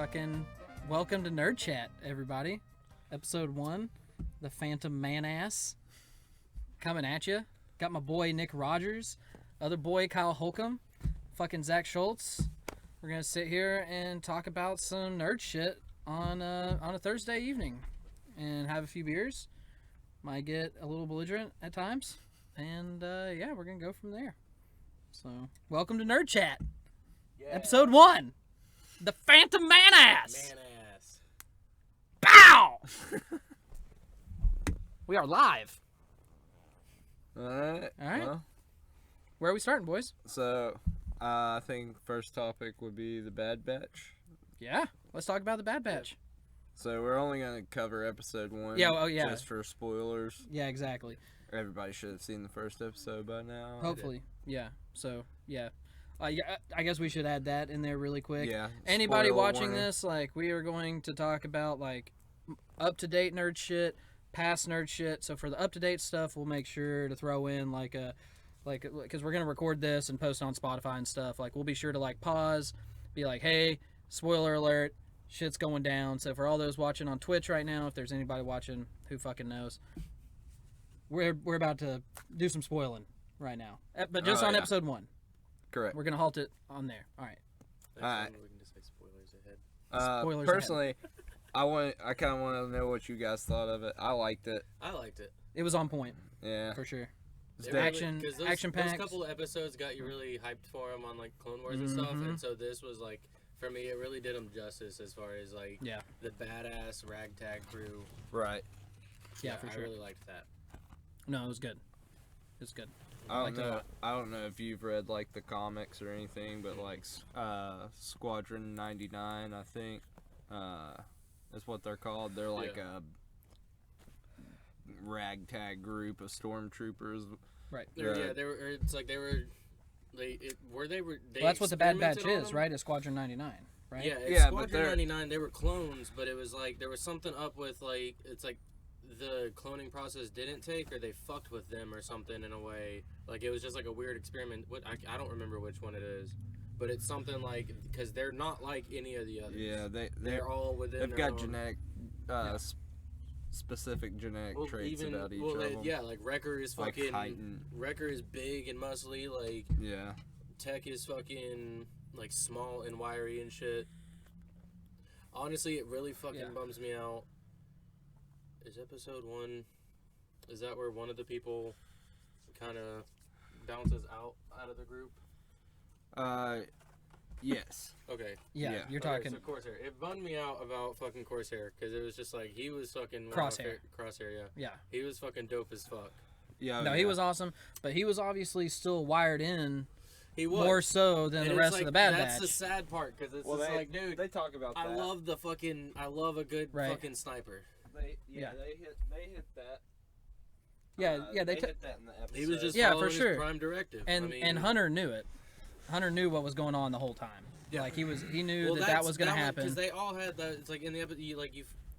Fucking welcome to Nerd Chat, everybody. Episode 1, the Phantom Man-Ass, coming at you. Got my boy Nick Rogers, other boy Kyle Holcomb, fucking Zach Schultz. We're gonna sit here and talk about some nerd shit on a Thursday evening, and have a few beers. Might get a little belligerent at times, and yeah, we're gonna go from there. So, welcome to Nerd Chat, Episode 1. The Phantom Man-Ass. Bow! We are live. Alright. Well, where are we starting, boys? So, I think first topic would be the Bad Batch. Yeah, let's talk about the Bad Batch. So, we're only going to cover episode 1. Yeah, oh yeah. Just for spoilers. Yeah, exactly. Everybody should have seen the first episode by now. Hopefully, yeah. So, yeah. I guess we should add that in there really quick. Yeah. Anybody spoiler watching warning. this, like, we are going to talk about, like, up-to-date nerd shit, past nerd shit. So for the up-to-date stuff, we'll make sure to throw in, because we're going to record this and post it on Spotify and stuff. Like, we'll be sure to, like, pause, be like, hey, spoiler alert, shit's going down. So for all those watching on Twitch right now, if there's anybody watching, who fucking knows, we're about to do some spoiling right now. But just on episode 1. Correct. We're going to halt it on there. All right. Alright. We can just say spoilers ahead. Spoilers personally, I kind of want to know what you guys thought of it. I liked it. I liked it. It was on point, Yeah. for sure. It's It Action- really, 'cause those, action-packed. Those couple of episodes got you really hyped for them on like Clone Wars and stuff, and so this was like, for me, it really did them justice as far as like Yeah. the badass ragtag crew. Right. Yeah, for I sure. really liked that. No, it was good. It was good. I liked don't it a know. lot. I don't know if you've read like the comics or anything, but like Squadron 99, I think, is what they're called. They're like a ragtag group of stormtroopers. Right. They were, Yeah. yeah, they were. It's like they were. They Well, that's what the Bad Batch experimented on is, them. right? It's Squadron 99, right? Yeah, Yeah, but Squadron they're- 99, they were clones, but it was like there was something up with like it's like the cloning process didn't take, or they fucked with them or something in a way. Like it was just like a weird experiment. What I don't remember which one it is, but it's something like because they're not like any of the others. Yeah, they're all within. they've their got own. genetic, specific genetic traits about each of them. Yeah, like Wrecker is Like fucking. Titan. Wrecker is big and muscly. Like Yeah. Tech is fucking like small and wiry and shit. Honestly, it really fucking bums me out. Is episode 1? Is that where one of the people kind of bounces out of the group? Yes. Okay. Yeah, you're Okay, talking. so Corsair. It bummed me out about fucking Corsair because it was just like he was fucking Crosshair. Crosshair, yeah. Yeah. He was fucking dope as fuck. Yeah. No, he was awesome, but he was obviously still wired in He was more so than And the it's rest like, of the Bad That's Batch. the sad part because it's Well, just they, like, dude, they talk about that. I love a good Right. fucking sniper. Yeah. They hit that. Yeah, they hit that in the episode. He was just Yeah, for following his sure. prime directive. and I mean, and Hunter knew it. Hunter knew what was going on the whole time. Yeah. Like he knew well, that was going to happen. because they all had that. It's like in the episode,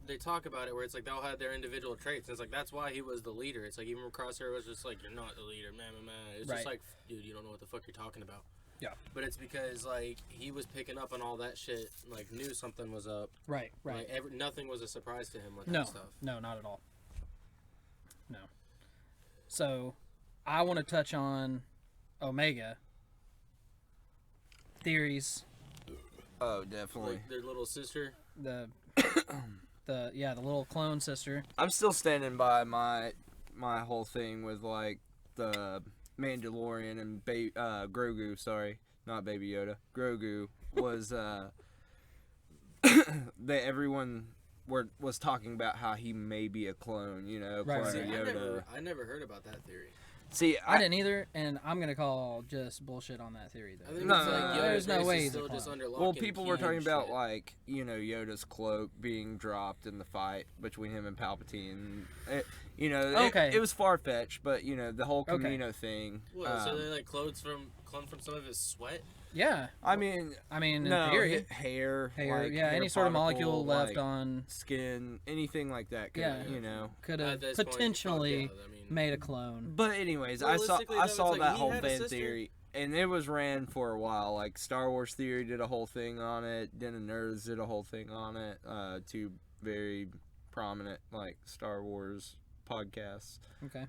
they talk about it where it's like they all had their individual traits. And it's like that's why he was the leader. It's like even Crosshair was just like, you're not the leader, man. It's Right. just like, dude, you don't know what the fuck you're talking about. Yeah. But it's because like he was picking up on all that shit. Like knew something was up. Right. Like nothing was a surprise to him with No, that stuff. no, not at all. No. So, I want to touch on Omega theories. Oh, definitely. Like their little sister. The little clone sister. I'm still standing by my whole thing with like the Mandalorian and Grogu. Sorry, not Baby Yoda. Grogu was everyone was talking about how he may be a clone. You know, Right, clone See, of right. Yoda. I never heard about that theory. See, I didn't either, and I'm gonna call just bullshit on that theory I though. think No, it's no, like no, Yoda's there's no race way is he's a still just clone. under lock well, and people key were talking and about shit. like Yoda's cloak being dropped in the fight between him and Palpatine. It was far fetched, but the whole Camino thing. What, so they like clone from some of his sweat? Yeah, I mean, in no, theory, hair, hair, like, yeah, hair any sort of particle, molecule left like, on skin, anything like that. Could, Yeah. Could At have this point, potentially fuck yeah, I mean, made a clone. But anyways, I saw Realistically, though, I it's saw like that he whole had a fan sister. theory. and it was ran for a while. Like Star Wars Theory did a whole thing on it. Den of Nerds did a whole thing on it. Two very prominent like Star Wars podcasts. Okay.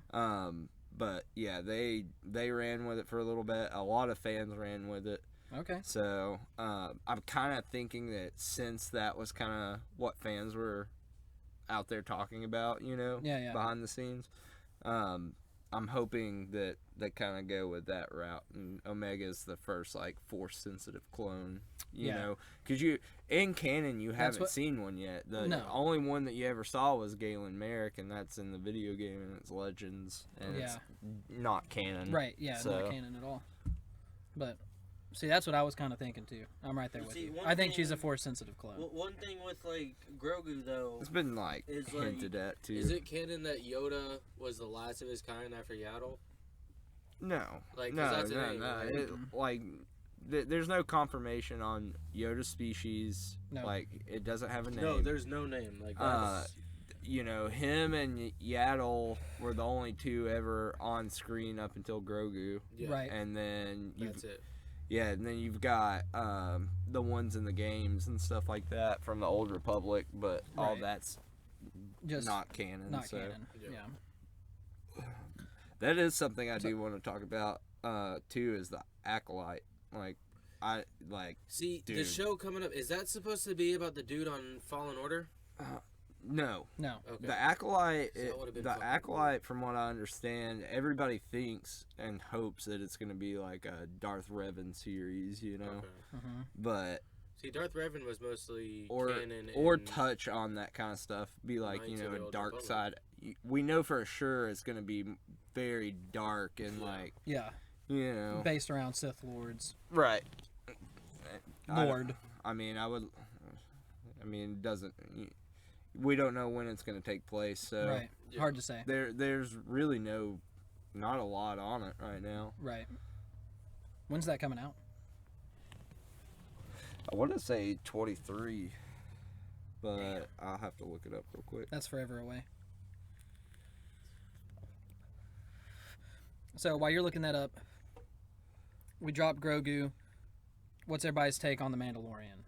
But yeah, they ran with it for a little bit. A lot of fans ran with it. Okay. So I'm kind of thinking that since that was kind of what fans were out there talking about, you know, behind the scenes, I'm hoping that they kind of go with that route. And Omega's the first like Force sensitive clone, you know, because in canon you haven't seen one yet. The only one that you ever saw was Galen Merrick, and that's in the video game and it's Legends, and it's not canon. Right? Yeah, so. Not canon at all. But see, that's what I was kind of thinking too. I'm right there with you. I think she's a Force sensitive clone. One thing with like Grogu though, it's been like hinted at too. Is it canon that Yoda was the last of his kind after Yaddle? No, like no. Right? There's no confirmation on Yoda's species. No. Like it doesn't have a name. No, there's no name. Like you know, him and Yaddle were the only two ever on screen up until Grogu. Yeah. Right. And then that's it. Yeah, and then you've got the ones in the games and stuff like that from the Old Republic, but all that's just not canon. Not canon. Yeah. That is something I do want to talk about too. Is the Acolyte? Like, See, dude. The show coming up, is that supposed to be about the dude on Fallen Order? No. Okay. The Acolyte, from what I understand, everybody thinks and hopes that it's going to be like a Darth Revan series, you know. Okay. Mm-hmm. But see, Darth Revan was mostly canon or touch on that kind of stuff. Be like, you know, a dark side. We know for sure it's going to be very dark and like you know, based around Sith Lords. Right. Lord. It doesn't. We don't know when it's going to take place, so right. Hard to say. There's really not a lot on it right now. Right. When's that coming out? I want to say 23, but I'll have to look it up real quick. That's forever away. So while you're looking that up, we dropped Grogu. What's everybody's take on The Mandalorian?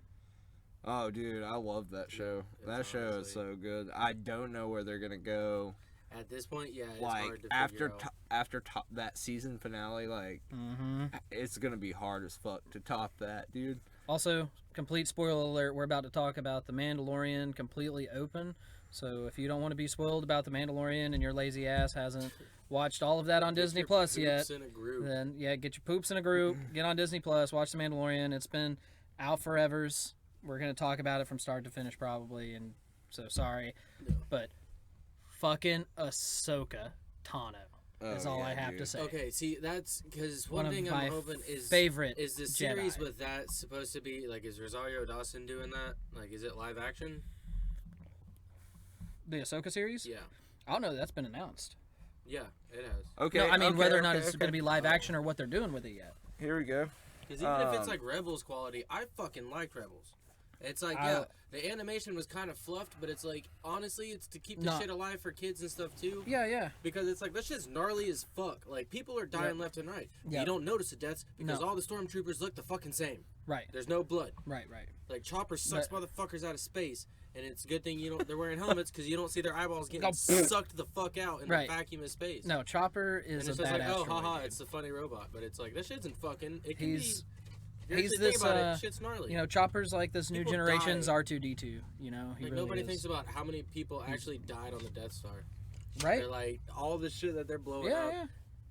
Oh, dude, I love that show. That show is so good. I don't know where they're gonna go. At this point, it's like hard to figure out. after that season finale, like it's gonna be hard as fuck to top that, dude. Also, complete spoiler alert: we're about to talk about The Mandalorian completely open. So if you don't want to be spoiled about The Mandalorian and your lazy ass hasn't watched all of that on Disney Plus yet, then get your poops in a group, get on Disney Plus, watch The Mandalorian. It's been out forevers. We're going to talk about it from start to finish probably, and so sorry. But fucking Ahsoka Tano is all I have to say. Okay, see, that's because one thing I'm hoping is the series Jedi. with that supposed to be, like, is Rosario Dawson doing that? Like, is it live action? The Ahsoka series? Yeah. I don't know. That's been announced. Yeah, it has. Okay. No, I mean, whether or not it's going to be live action or what they're doing with it yet. Here we go. Because even if it's like Rebels quality, I fucking liked Rebels. It's like, the animation was kind of fluffed, but it's like, honestly, it's to keep the shit alive for kids and stuff too. Yeah. Because it's like, that shit's gnarly as fuck. Like, people are dying left and right. You don't notice the deaths because all the stormtroopers look the fucking same. Right. There's no blood. Right. Like, Chopper sucks motherfuckers out of space, and it's a good thing they're wearing helmets because you don't see their eyeballs getting sucked the fuck out in the vacuum of space. No, Chopper is and it's a just badass like, droid. It's a funny robot, but it's like, that shit's fucking, it can He's this, shit's gnarly. You know, Chopper's like this new generation's R2-D2, you know? He like, really nobody is. thinks about how many people actually died on the Death Star. Right? They're like, all the shit that they're blowing up. Yeah.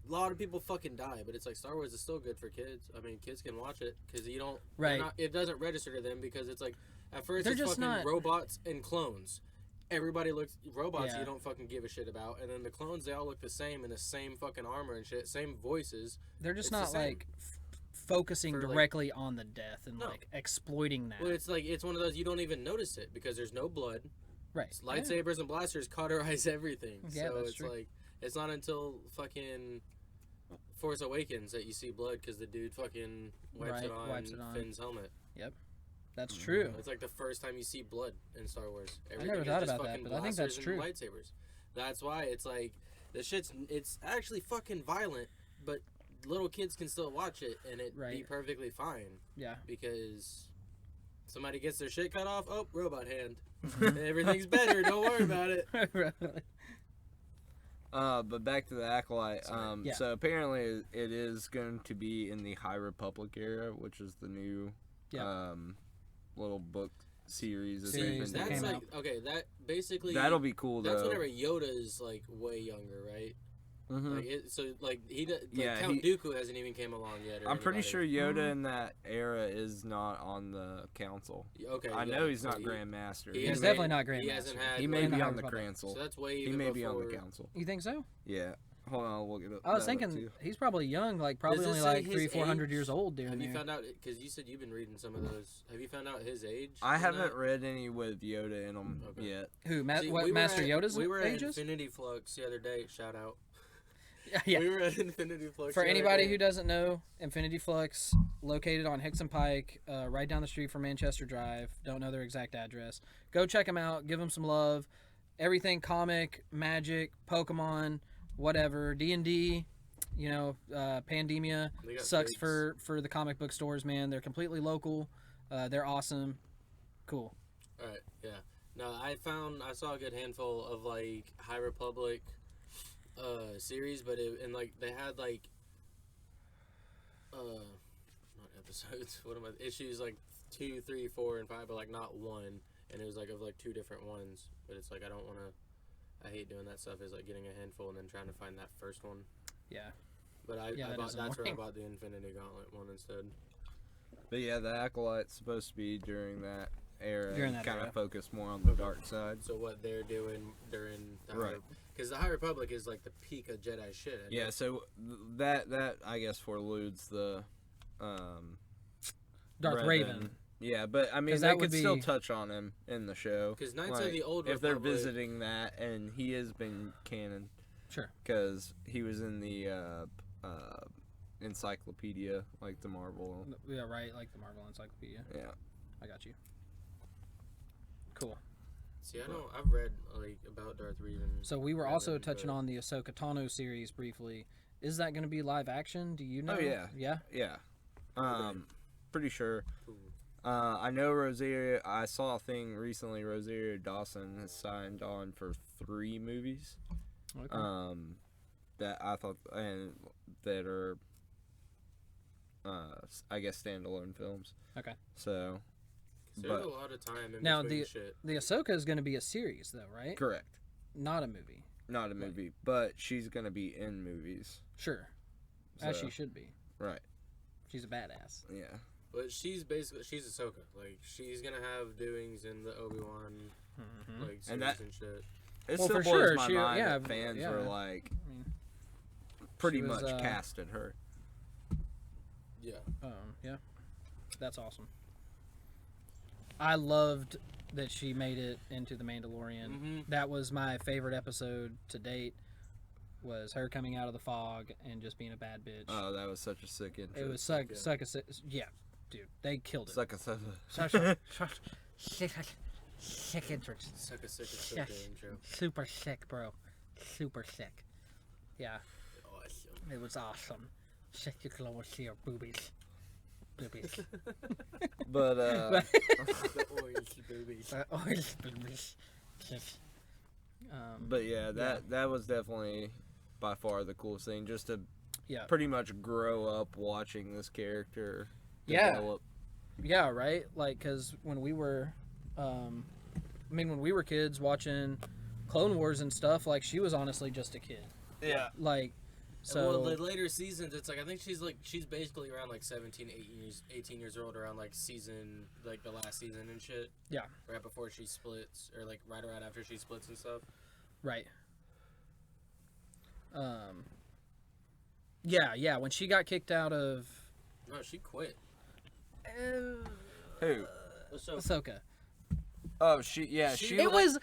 A lot of people fucking die, but it's like, Star Wars is still good for kids. I mean, kids can watch it, because you don't... Right. It doesn't register to them, because it's like, at first They're it's just fucking not... robots and clones. Everybody looks... Robots Yeah. you don't fucking give a shit about, and then the clones, they all look the same, in the same fucking armor and shit, same voices. They're just not, like... focusing directly on the death and like exploiting that. Well, it's like, it's one of those, you don't even notice it because there's no blood. Right. Lightsabers and blasters cauterize everything. Yeah, so that's it's true. like, it's not until fucking Force Awakens that you see blood because the dude fucking wipes it on Finn's helmet. Yep. That's true. It's like the first time you see blood in Star Wars. I never thought about that, but I think that's true. Lightsabers. That's why it's like, it's actually fucking violent, but little kids can still watch it and it be perfectly fine. Yeah. Because somebody gets their shit cut off. Oh, robot hand. Everything's better. Don't worry about it. But back to the Acolyte. So apparently it is going to be in the High Republic era, which is the new little book series. That's like okay. That basically that'll be cool. That's though. whenever Yoda is like way younger, right? Mm-hmm. Count Dooku hasn't even came along yet. I'm pretty sure Yoda in that era is not on the council. Okay, I know he's not Grand Master. He's definitely not Grand Master. He may be on the council. So that's way even He may before. be on the council. You think so? Yeah. Hold on, I'll look it up. I was thinking he's probably young, like probably only like 300-400 years old. Have you found out? Because you said you've been reading some of those. Have you found out his age? I haven't read any with Yoda in them yet. Who? Master Yoda's We were at ages? Infinity Flux the other day. Shout out. Yeah. We were at Infinity Flux. For anybody who doesn't know, Infinity Flux, located on Hickson Pike, right down the street from Manchester Drive. Don't know their exact address. Go check them out. Give them some love. Everything comic, magic, Pokemon, whatever, D&D, Pandemia sucks for the comic book stores, man. They're completely local. They're awesome. Cool. All right, yeah. No, I saw a good handful of like High Republic series, but they had like not episodes. What am I? Issues like 2, 3, 4, and 5, but like not one. And it was like of like 2 different ones. But it's like I don't want to. I hate doing that stuff. Is like getting a handful and then trying to find that first one. Yeah. But that's where I bought the Infinity Gauntlet one instead. But yeah, the Acolyte's supposed to be during that era. Kind of focus more on the dark side. So what they're doing during the because the High Republic is like the peak of Jedi shit. Yeah, so that I guess foreludes the Darth Raven. Yeah, but I mean they could still touch on him in the show. Because Knights of the Old Republic, if they're visiting that, and he has been canon. Sure. Because he was in the encyclopedia, like the Marvel. Yeah, right, like the Marvel encyclopedia. Yeah. I got you. Cool. See, I've read like about Darth Raven. So we were also touching on the Ahsoka Tano series briefly. Is that going to be live action? Do you know? Oh yeah. Yeah. Yeah. Pretty sure. I know Rosario. I saw a thing recently. Rosario Dawson has signed on for 3 movies. Okay. That I thought that are, I guess, standalone films. Okay. So. There's a lot of time in now between shit. The Ahsoka is going to be a series though, right? Correct. Not a movie. Not a movie, but she's going to be in movies. Sure. So, as she should be. Right. She's a badass. Yeah. But she's Ahsoka. Like she's gonna have doings in the ObiWan like series and shit. It still blows my mind that fans were like pretty much casted her. Yeah. Yeah. That's awesome. I loved that she made it into The Mandalorian. Mm-hmm. That was my favorite episode to date. Was her coming out of the fog and just being a bad bitch. Oh, that was such a sick intro. It was yeah, dude, they killed it. Sick intro. Super sick, bro. Super sick. Yeah. Awesome. It was awesome. Sick, you can almost see her boobies. But the orange boobies. Orange boobies. But yeah, that was definitely by far the coolest thing. Just to pretty much grow up watching this character develop. Yeah, right. Like, cause when we were, when we were kids watching Clone Wars and stuff, like she was honestly just a kid. Yeah. Like. So well, the later seasons, it's like I think she's basically around like 17, 18 years old around like season like the last season and shit. Yeah. Right before she splits, or like right around after she splits and stuff. Right. Yeah. When she got kicked out of. No, she quit. Who? Ahsoka. Oh, she It was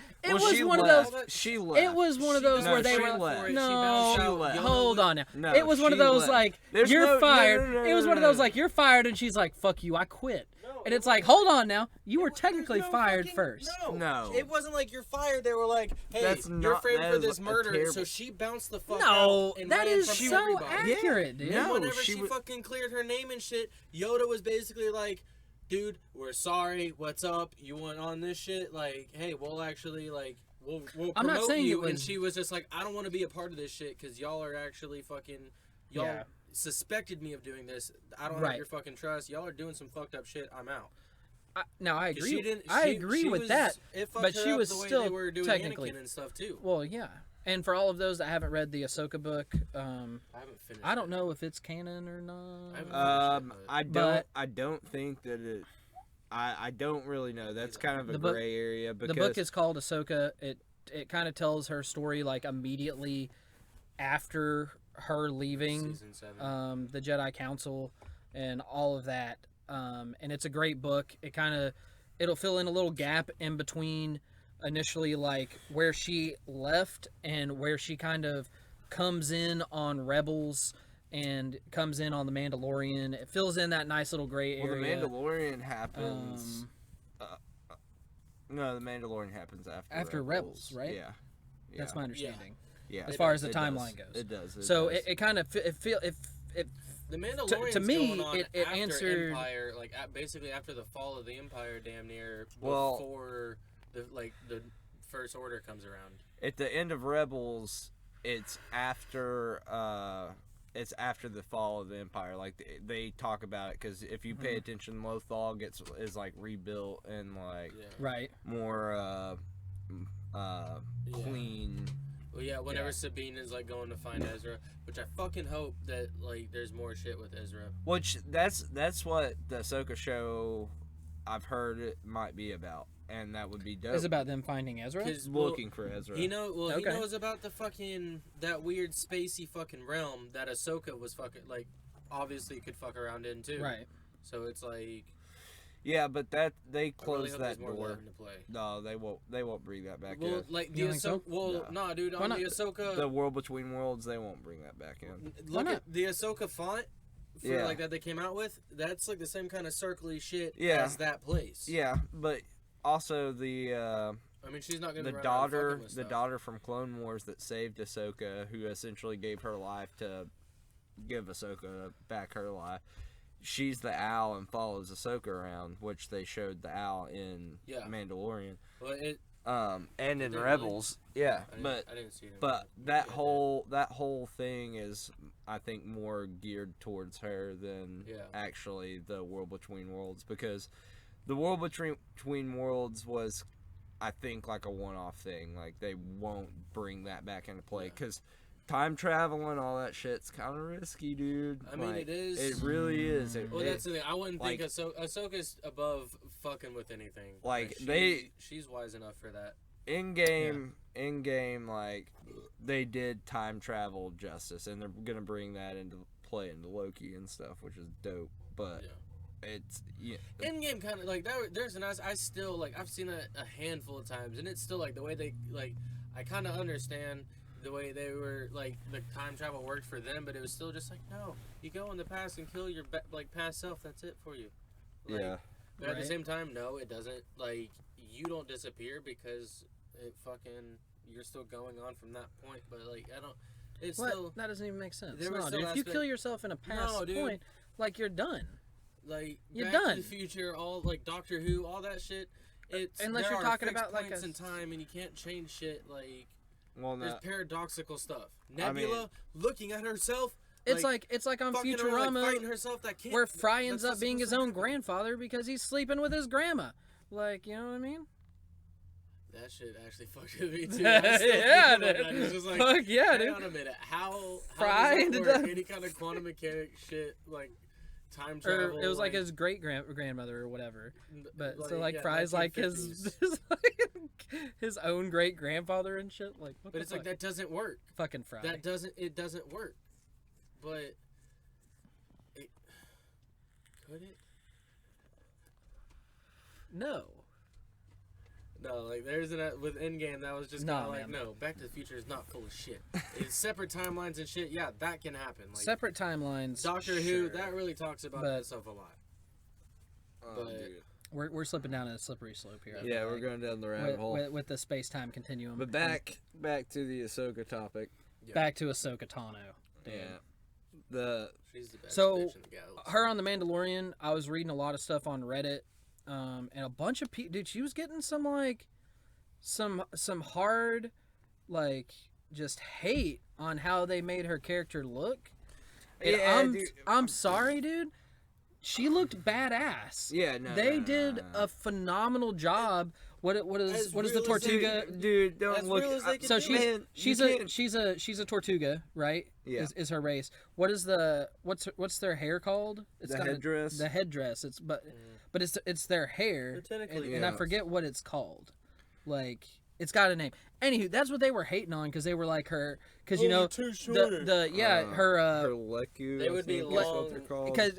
she one left. of those. She left. It was one of those where they were. left. No, She left. hold on now. No, it was one of she those left. like There's you're no- fired. no, It was one of those like you're fired, and she's like, "Fuck you, I quit." And it's like, hold on now, you were technically fired first. No. It wasn't like you're fired. They were like, hey, That's you're not- framed that for is this a murder. terrible- So she bounced the fuck No, out. And that ran is from so everybody. accurate, dude. No, Whenever she she was- fucking cleared her name and shit, Yoda was basically like, dude, we're sorry. What's up? You went on this shit? Like, hey, we'll actually like. We'll I'm not promote saying you. it was- And she was just like, I don't want to be a part of this shit because y'all are actually fucking. Y'all suspected me of doing this. I don't have your fucking trust. Y'all are doing some fucked up shit. I'm out. Now I agree. I agree with that, but she was still technically Anakin and stuff too. Well, yeah. And for all of those that haven't read the Ahsoka book, I haven't finished. I don't know if it's canon or not. I don't think that it. I don't really know. That's kind of a gray area because the book is called Ahsoka. It kind of tells her story like immediately after her leaving the Jedi Council and all of that. And it's a great book. It'll fill in a little gap in between initially like where she left and where she kind of comes in on Rebels and comes in on the Mandalorian. It fills in that nice little gray area. Well, the Mandalorian happens. No, the Mandalorian happens after Rebels, right? Yeah. That's my understanding. Yeah. As far as the timeline goes, it does. So it kind of the Mandalorian's to me going on it after answered Empire, like basically after the fall of the Empire, damn near Well, before the First Order comes around. At the end of Rebels, it's after the fall of the Empire. Like they talk about it because if you pay attention, Lothal is like rebuilt and like more clean. Well, yeah. Whenever Sabine is like going to find Ezra, which I fucking hope that like there's more shit with Ezra. Which that's what the Ahsoka show I've heard it might be about, and that would be dope. It's about them finding Ezra. Looking for Ezra. He knows about the fucking that weird spacey fucking realm that Ahsoka was fucking like obviously could fuck around in too. Right. So it's like. Yeah, but they closed really that door. No, they won't bring that back in. Well, like the Ahsoka. Well, no, dude. On the Ahsoka. The World Between Worlds, they won't bring that back in. Look at the Ahsoka font. For like that they came out with. That's like the same kind of circly shit as that place. Yeah, but also the. I mean, she's not gonna. The daughter from Clone Wars that saved Ahsoka, who essentially gave her life to give Ahsoka back her life. She's the owl and follows Ahsoka around, which they showed the owl in Mandalorian. Well, and in Rebels, I didn't see it. But that whole thing is, I think, more geared towards her than actually the World Between Worlds, because the World Between Worlds was, I think, like a one-off thing. Like they won't bring that back into play because. Time travel and all that shit's kind of risky, dude. I mean, it is. It really is. That's the thing. I wouldn't think Ahsoka's above fucking with anything. Like she's wise enough for that. In game, like they did time travel justice, and they're gonna bring that into play into Loki and stuff, which is dope. But it's in game kind of like there's an I still like I've seen it a handful of times, and it's still like the way they like I kind of understand. The way they were like the time travel worked for them, but it was still just like no, you go in the past and kill your past self. That's it for you. Like, but at the same time, no, it doesn't. Like you don't disappear because it fucking you're still going on from that point. But like I don't. It's still that doesn't even make sense. No, dude, if you kill yourself in a past point, like you're done. Like you're Back done. To the Future, all like Doctor Who, all that shit. It's unless you're talking about like in time and you can't change shit like. Well, there's paradoxical stuff. Nebula looking at herself. It's like on Futurama, where Fry ends up being his own grandfather because he's sleeping with his grandma. Like, you know what I mean? That shit actually fucked with me too. Yeah, dude. It's just like, fuck yeah, hang dude. on a minute. How Fry does it work? Any kind of quantum mechanic shit like time travel? Or it was like his great grandmother or whatever. But so Fry's like his his own great grandfather and shit. Like, what but it's like that doesn't work. Fucking Fry. It doesn't work. But could it? No. No, like there's with Endgame that was just kind of like, no, Back to the Future is not full of shit. It's separate timelines and shit. Yeah, that can happen. Like, separate timelines. Doctor Who, that really talks about that stuff a lot. Oh, dude. We're slipping down a slippery slope here. Yeah, we're going down the rabbit hole with the space-time continuum. But back to the Ahsoka topic. Yeah. Back to Ahsoka Tano. Yeah. She's the best so bitch in the galaxy. Her on the Mandalorian. I was reading a lot of stuff on Reddit, and a bunch of people. Dude, she was getting some like, some hard, like, just hate on how they made her character look. And I'm sorry, dude. She looked badass. Yeah, no. They did a phenomenal job. What is the Tortuga? Dude, don't look. So she's a Tortuga, right? Yeah. Is her race? What's their hair called? It's the headdress. The headdress. But it's their hair. And I forget what it's called. Like, it's got a name. Anywho, that's what they were hating on because they were like her because her leku. They would be long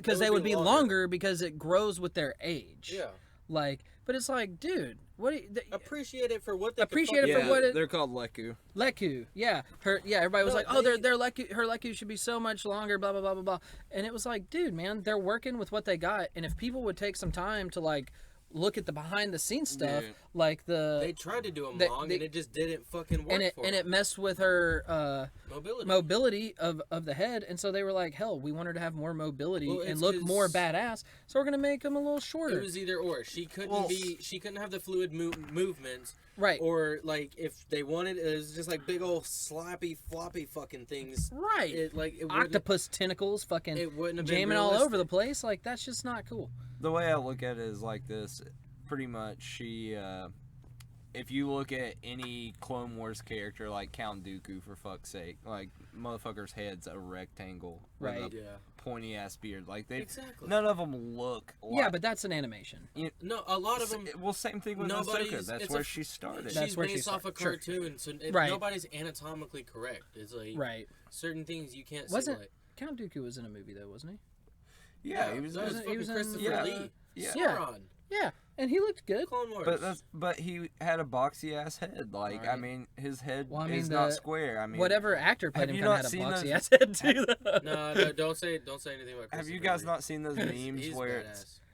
because they would be longer because it grows with their age. Yeah. Like, but it's like, dude, what? Appreciate it for what they appreciate it for what it. They're called leku. Leku, yeah. Everybody was like, oh, their leku, her leku should be so much longer, blah blah blah blah blah. And it was like, dude, man, they're working with what they got, and if people would take some time to like look at the behind the scenes stuff, like they tried to do them long, and it just didn't fucking work. And it messed with her mobility of the head, and so they were like, hell, we want her to have more mobility and look more badass, so we're gonna make them a little shorter. It was either or. She couldn't have the fluid movements. Right. Or, like, if they wanted, it was just, like, big old slappy, floppy fucking things. Right. It octopus tentacles fucking jamming all over the place. Like, that's just not cool. The way I look at it is like this. Pretty much, she, if you look at any Clone Wars character, like Count Dooku, for fuck's sake, like, motherfucker's head's a rectangle. Right. With a pointy-ass beard. Like, none of them look like... Yeah, but that's an animation. No, a lot of them... Well, same thing with Ahsoka. That's where she started. She's based off a cartoon, so nobody's anatomically correct. It's like... Certain things you can't see, like... Count Dooku was in a movie, though, wasn't he? Yeah, he was in Christopher Lee. Yeah, and he looked good. Clone Wars. But he had a boxy ass head. Like, I mean, his head is not square. I mean, whatever actor played him kind of had a boxy ass head too. No, don't say anything about. Have you guys not seen those memes where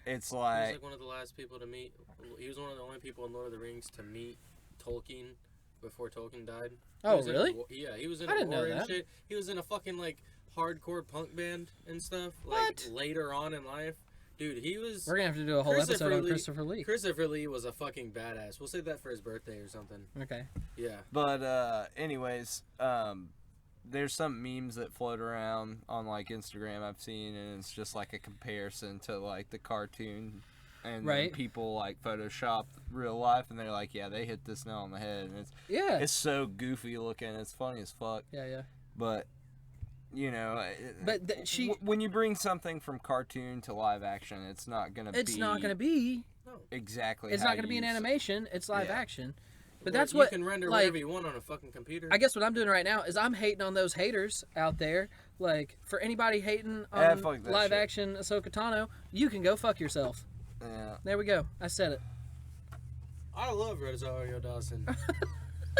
it's like? He was like one of the last people to meet. He was one of the only people in Lord of the Rings to meet Tolkien before Tolkien died. Oh, really? Yeah, he was in a war and shit. He was in a fucking like hardcore punk band and stuff. Like later on in life. Dude, he was... We're going to have to do a whole episode on Christopher Lee. Christopher Lee was a fucking badass. We'll save that for his birthday or something. Okay. Yeah. But, anyways, there's some memes that float around on, like, Instagram I've seen, and it's just, like, a comparison to, like, the cartoon. And then people, like, Photoshop real life, and they're like, yeah, they hit this nail on the head. And it's so goofy looking. It's funny as fuck. Yeah. But... You know, but when you bring something from cartoon to live action, it's not gonna be exactly. It's not gonna be an animation. It's live action. But that's you can render whatever you want on a fucking computer. I guess what I'm doing right now is I'm hating on those haters out there. Like, for anybody hating on live action Ahsoka Tano, you can go fuck yourself. Yeah. There we go. I said it. I love Rosario Dawson.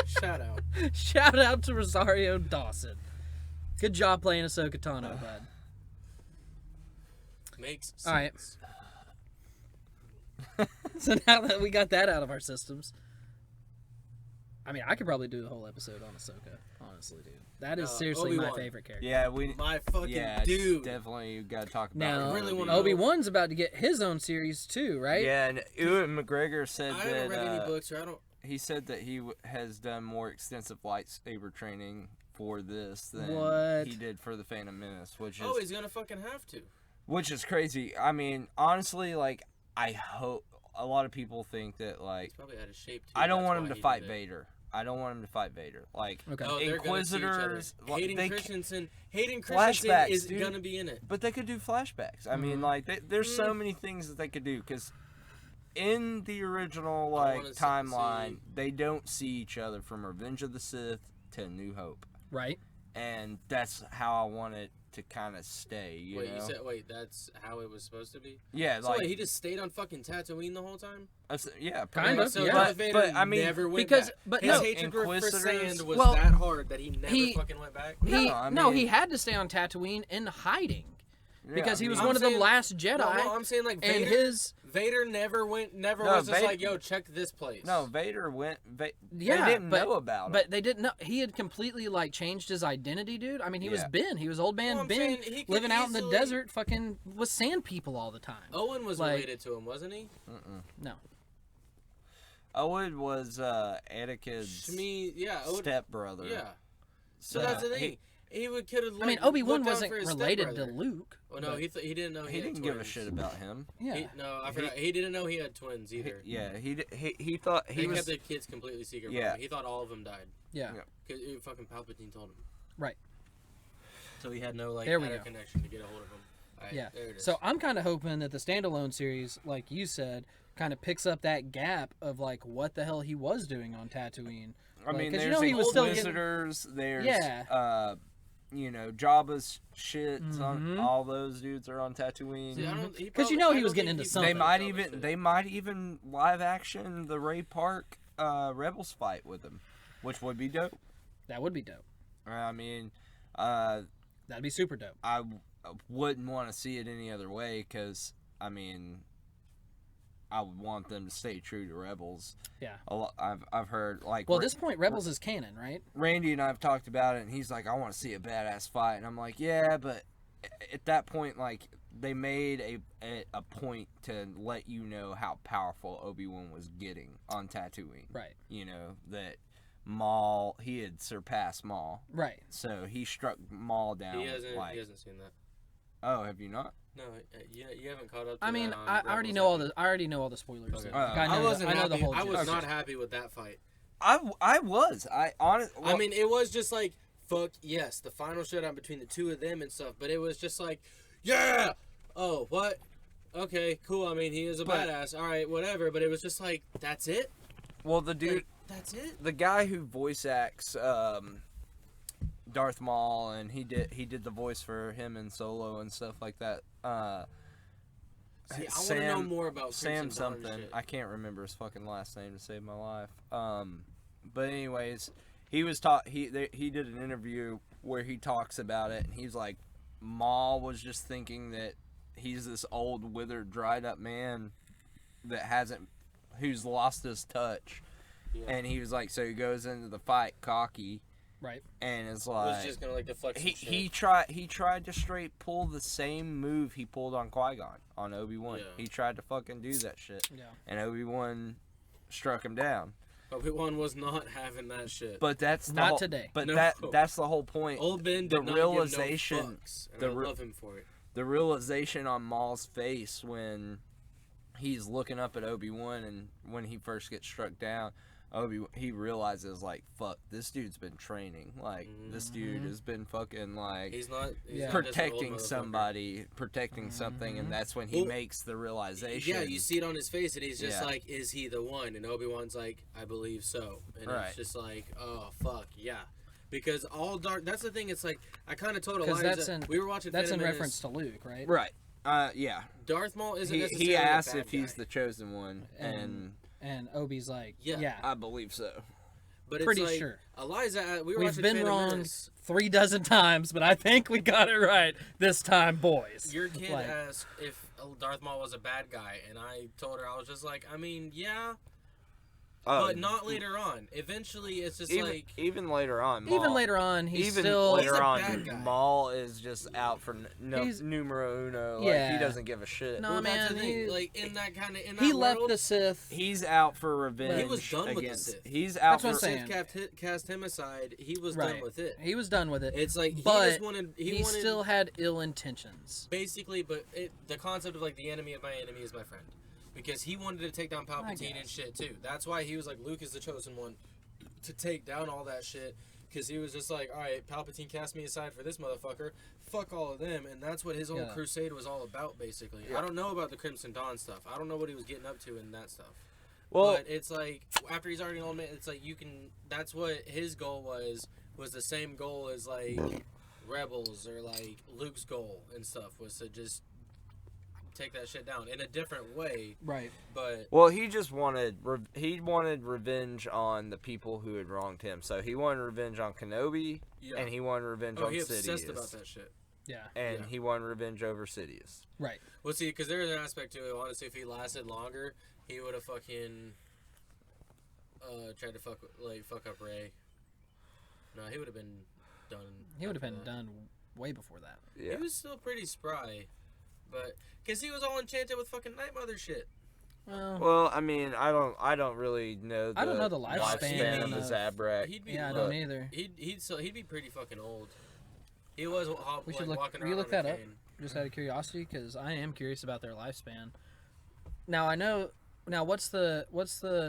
Shout out. Shout out to Rosario Dawson. Good job playing Ahsoka Tano, bud. Makes sense. All right. So now that we got that out of our systems, I mean, I could probably do a whole episode on Ahsoka, honestly, dude. That is seriously ObiWan. my favorite character. Yeah, my fucking dude. Definitely, you gotta talk about. Now, it. Really Obi-Wan's about to get his own series too, right? Yeah, and Ewan McGregor said I haven't read any books, or I don't. He said that he has done more extensive lightsaber training for this than he did for the Phantom Menace, which is he's gonna fucking have to. Which is crazy. I mean, honestly, like, I hope a lot of people think that, like, he's probably out of shape too. I don't want him to fight Vader. I don't want him to fight Vader. Like, Inquisitors, Hayden Christensen is gonna be in it. But they could do flashbacks. I mean, like, there's so many things that they could do because in the original timeline, they don't see each other from Revenge of the Sith to New Hope. Right. And that's how I want it to kind of stay. You know? You said that's how it was supposed to be? Yeah, so he just stayed on fucking Tatooine the whole time? Yeah, kind of. So yeah. Darth Vader I mean, never went because back. But his no, hatred for sand was well, that hard that he never fucking went back. He had to stay on Tatooine in hiding because he was one of the last Jedi. No, I'm saying like Vader, and his Vader never was just like, yo, check this place. No, Vader went. They didn't know about him. But they didn't know. He had completely like changed his identity, dude. I mean, he was Ben. He was old man Ben, living out in the desert, fucking with sand people all the time. Owen was related to him, wasn't he? No. Owen was Anakin's stepbrother. Yeah. So that's the thing. He could have. I mean, Obi-Wan wasn't related to Luke. Oh no, he didn't know he didn't give a shit about him. Yeah. I forgot. He didn't know he had twins either. He thought he kept the kids completely secret. Yeah. He thought all of them died. Yeah. Because fucking Palpatine told him. Right. So he had no connection to get a hold of him. Right, yeah. There it is. So I'm kind of hoping that the standalone series, like you said, kind of picks up that gap of like what the hell he was doing on Tatooine. I mean, there's he was still visitors. There's Jabba's shit. All those dudes are on Tatooine. Because he was getting into something. They might even live action the Ray Park Rebels fight with him, which would be dope. That would be dope. I mean, that'd be super dope. I wouldn't want to see it any other way because I mean, I would want them to stay true to Rebels. Yeah. I've heard like. Well, at this point, Rebels is canon, right? Randy and I have talked about it, and he's like, "I want to see a badass fight," and I'm like, "Yeah, but at that point, like, they made a point to let you know how powerful Obi-Wan was getting on Tatooine. Right. You know that Maul, he had surpassed Maul. Right. So he struck Maul down. He hasn't seen that. Oh, have you not? No, you haven't caught up. I mean, I already know all the. I already know all the spoilers. Okay. I know the whole. I was not happy with that fight. I was. I mean, it was just like, fuck yes, the final showdown between the two of them and stuff. But it was just like, yeah. Oh, what? Okay, cool. I mean, he is a badass. All right, whatever. But it was just like, that's it. Well, the dude. Like, that's it. The guy who voice acts Darth Maul, and he did the voice for him in Solo and stuff like that. See, I want to know more about Sam something. Shit. I can't remember his fucking last name to save my life. But anyways, he did an interview where he talks about it, and he's like, Maul was just thinking that he's this old, withered, dried up man who's lost his touch. Yeah. And he was like, so he goes into the fight cocky. Right. And it's like, he's just gonna like deflect some shit. He tried to straight pull the same move he pulled on Qui-Gon on Obi-Wan. Yeah. He tried to fucking do that shit. Yeah. And Obi-Wan struck him down. Obi-Wan was not having that shit. But that's not today. But that's the whole point. Old Ben did not realization, give no fucks, and I love him for it. The realization on Maul's face when he's looking up at Obi-Wan and when he first gets struck down, he realizes, like, fuck, this dude's been training. Like, this dude has been fucking, like, he's not protecting somebody, protecting something, and that's when he makes the realization. Yeah, you see it on his face, and he's just like, is he the one? And Obi-Wan's like, I believe so. And it's just like, oh, fuck, yeah. Because that's the thing, it's like, I kind of told Eliza, we were watching That's in reference to Luke, right? Right. Yeah. Darth Maul isn't necessarily he asks a bad if he's guy. the chosen one, and Obi's like, yeah, I believe so. But pretty it's like, sure. Eliza, we've been wrong 36 times, but I think we got it right this time, boys. Your kid asked if Darth Maul was a bad guy, and I told her, I was just like, I mean, yeah. But not later on. Eventually, it's just even later on. Maul, even later on, he's a bad guy. Maul is just out for numero uno. Yeah. Like, he doesn't give a shit. No, man. In that he world, left the Sith. He's out for revenge. He was done with the Sith. He's out. That's for what I'm saying. Sith cast him aside. He was done with it. He was done with it. It's like he still had ill intentions. Basically, but the concept of like the enemy of my enemy is my friend. Because he wanted to take down Palpatine and shit too. That's why he was like, Luke is the chosen one to take down all that shit. Because he was just like, alright, Palpatine cast me aside for this motherfucker. Fuck all of them. And that's what his whole crusade was all about, basically. Yeah. I don't know about the Crimson Dawn stuff. I don't know what he was getting up to in that stuff. Well, but it's like, after he's already an old man, it's like you can... That's what his goal was the same goal as like... Rebels or like Luke's goal and stuff was to just take that shit down in a different way. Right. But well, he just wanted revenge on the people who had wronged him. So he wanted revenge on Kenobi, and he wanted revenge on he Sidious. obsessed about that shit. Yeah. And he wanted revenge over Sidious. Right. Well, see, because there's an aspect to it. Honestly, if he lasted longer, he would have fucking tried to fuck up Rey. No, he would have been done. He would have been done way before that. Yeah. He was still pretty spry, but because he was all enchanted with fucking Night Mother shit. Well, I mean, I don't really know. I don't know the lifespan of the Zabrak. I don't either. He'd be pretty fucking old. He was. We should look. Will you look that up? Just out of curiosity, because I am curious about their lifespan. Now I know. Now what's the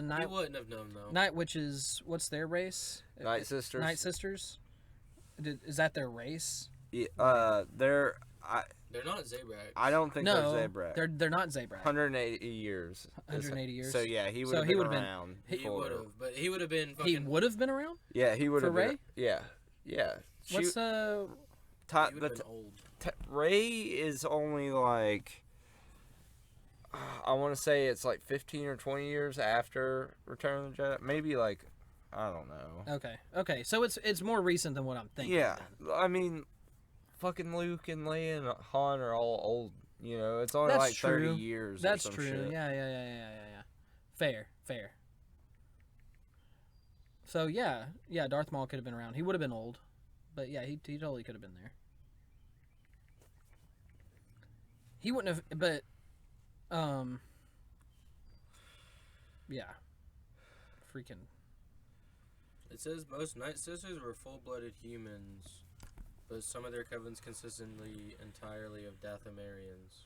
night? You wouldn't have known though. Night Witches. What's their race? Night Sisters. Night Sisters. Is that their race? Yeah. They're not Zabrak. I don't think they're Zabrak. They're not Zabrak. 180 years. 180 years. So yeah, he would have been around. He would have, but he would have been. He would have been around. Yeah, he would have. For Rey? Yeah. What's old. Rey is only like, I want to say it's like 15 or 20 years after Return of the Jedi. Maybe like, I don't know. Okay. So it's more recent than what I'm thinking. Yeah, I mean, fucking Luke and Leia and Han are all old. You know, it's only like 30 years. That's or some true. Shit. Yeah. Fair. So yeah, Darth Maul could have been around. He would have been old, but yeah, he totally could have been there. He wouldn't have, but yeah, freaking. It says most Night Sisters were full-blooded humans, but some of their covens consistently entirely of Dathomirians.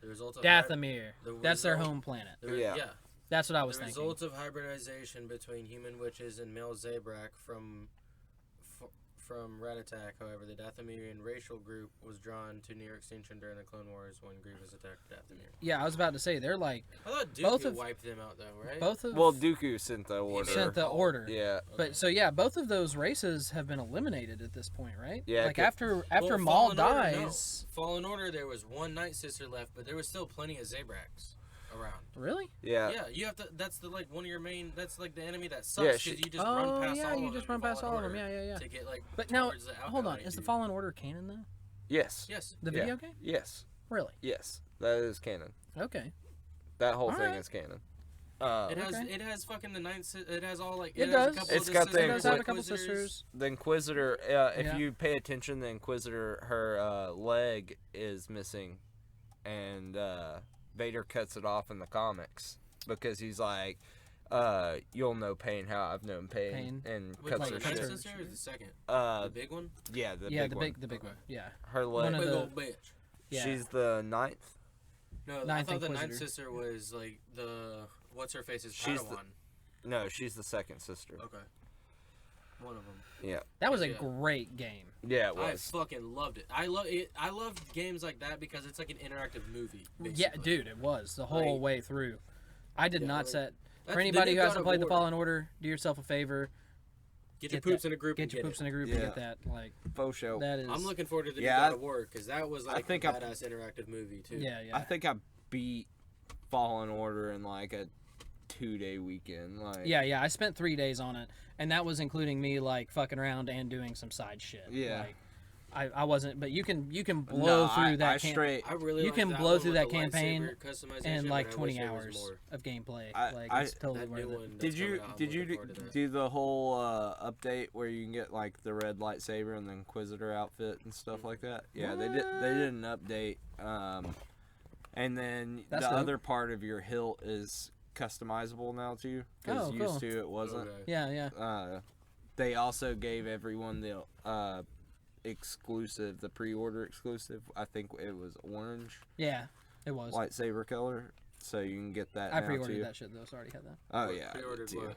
The result of Dathomir. That's their home planet. Yeah. That's what I was thinking. The results of hybridization between human witches and male Zabrak from Rat Attack, however, the Dathomirian racial group was drawn to near extinction during the Clone Wars when Grievous attacked Dathomir. Yeah, I was about to say, they're like... I thought Dooku wiped them out, though, right? Well, Dooku sent the order. Yeah. But, so yeah, both of those races have been eliminated at this point, right? Yeah. Like, after Maul dies... Fallen Order, there was one Night Sister left, but there was still plenty of Zabraks around. Really? Yeah. Yeah, you have to. That's the one of your main. That's like the enemy that sucks because you just run past all of them. you just run past all of them. Yeah. To get like. But now, hold on. Is the Fallen Order canon though? Yes. The video game? Yes. Really? Yes, that is canon. Okay. That whole thing is canon. It has fucking the ninth. It has all like. It does. It's got the. It does have a couple sisters. The Inquisitor. If you pay attention, the Inquisitor, her leg is missing, and Vader cuts it off in the comics because he's like, you'll know pain how I've known pain. And cuts her shit. Sister or the second? The big one? Yeah, the big one. Yeah. Her leg. Big old bitch. Yeah. She's the ninth? No, I thought the ninth sister was like the, what's her face's Padawan. No, she's the second sister. Okay. One of them. Yeah. That was a great game. Yeah, it was. I fucking loved it. I love games like that because it's like an interactive movie. Basically. Yeah, dude, it was the whole way through. I did not set. For anybody who hasn't played the Fallen Order, do yourself a favor. Get your poops in a group. Get your poops in a group and get that. Like, faux show. That is. I'm looking forward to the God of War because that was like a badass interactive movie too. Yeah. I think I beat Fallen Order in like a 2-day weekend. Like. Yeah. I spent 3 days on it, and that was including me like fucking around and doing some side shit. Yeah. Like, I wasn't, but you can blow through that. You can blow through that campaign in like 20 hours of gameplay. It's totally worth it. Did you do the whole update where you can get like the red lightsaber and the Inquisitor outfit and stuff like that? Yeah, they did an update. And then the other part of your hilt is customizable now too, because used to it wasn't. Okay. Yeah. They also gave everyone the the pre-order exclusive. I think it was orange. Yeah, it was lightsaber color, so you can get that. I pre-ordered that shit though, so I already had that. Oh yeah, pre-ordered too.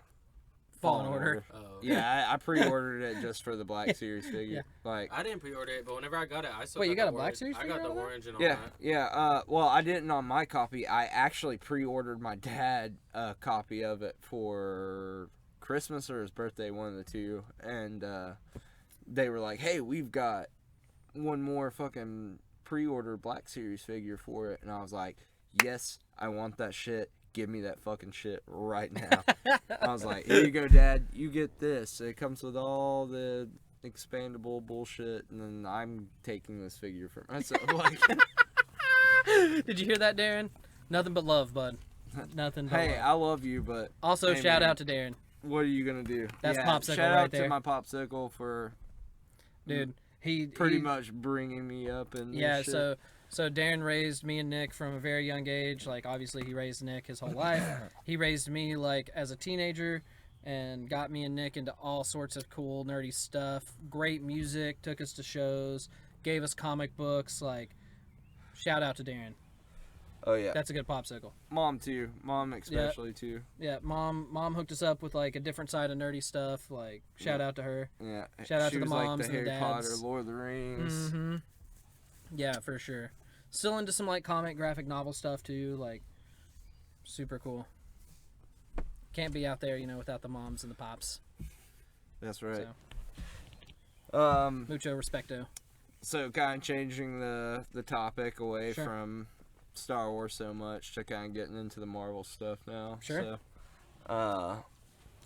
Fallen Order. Oh. Yeah, I pre-ordered it just for the Black Series figure. Yeah. Like I didn't pre-order it, but whenever I got it, I still. Wait, you got a Black Series figure? I got the orange and all that. that. Yeah. Well, I didn't on my copy. I actually pre-ordered my dad a copy of it for Christmas or his birthday, one of the two, and they were like, hey, we've got one more fucking pre-order Black Series figure for it. And I was like, yes, I want that shit. Give me that fucking shit right now. I was like, here you go, Dad. You get this. It comes with all the expandable bullshit, and then I'm taking this figure for myself. Like, did you hear that, Darren? Nothing but love, bud. Nothing but hey, love. I love you, but... Also, hey, shout man, out to Darren. What are you going to do? That's Popsicle shout right out there. to my Popsicle for... Dude, he pretty much bringing me up in this yeah, shit. So Darren raised me and Nick from a very young age. Like, obviously, he raised Nick his whole life. He raised me, like, as a teenager and got me and Nick into all sorts of cool, nerdy stuff. Great music, took us to shows, gave us comic books. Like, shout out to Darren. Oh, yeah. That's a good Popsicle. Mom, too. Mom especially, too. Yeah, Mom hooked us up with, like, a different side of nerdy stuff. Like, shout out to her. Yeah. Shout out she to the was moms like the and the Harry dads. Potter, Lord of the Rings. Mm-hmm. Yeah, for sure. Still into some, like, comic graphic novel stuff, too. Like, super cool. Can't be out there, you know, without the moms and the pops. That's right. So, mucho respecto. So, kind of changing the topic away Sure. from Star Wars so much to kind of getting into the Marvel stuff now. Sure. So,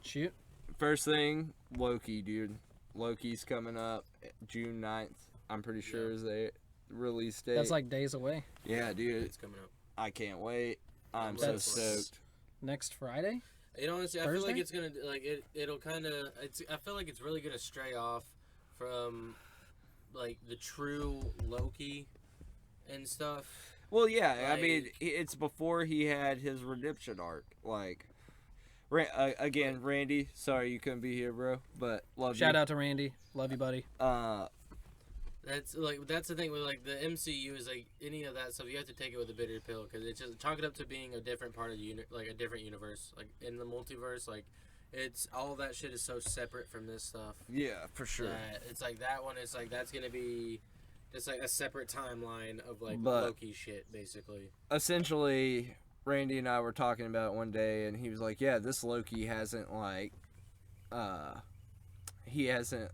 Shoot. first thing, Loki, dude. Loki's coming up June 9th. I'm pretty sure is the release date. That's like days away. Yeah, dude. It's coming up. I can't wait. I'm so That's- stoked. Next Friday? You know, honestly, I feel Thursday? like it's gonna like it'll kind of. I feel like it's really gonna stray off from like the true Loki and stuff. Well, yeah. I Like- mean, it's before he had his redemption arc. Like, again, Randy. Sorry you couldn't be here, bro. But love you. Shout out to Randy. Love you, buddy. That's the thing with like the MCU is like any of that stuff you have to take it with a bitter pill because it's just chalk it up to being a different part of the like a different universe like in the multiverse like it's all that shit is so separate from this stuff. Yeah, for sure. That it's like that one. It's like that's gonna be just like a separate timeline of like But- Loki shit basically. Essentially, Randy and I were talking about it one day, and he was like, "Yeah, this Loki hasn't like, he hasn't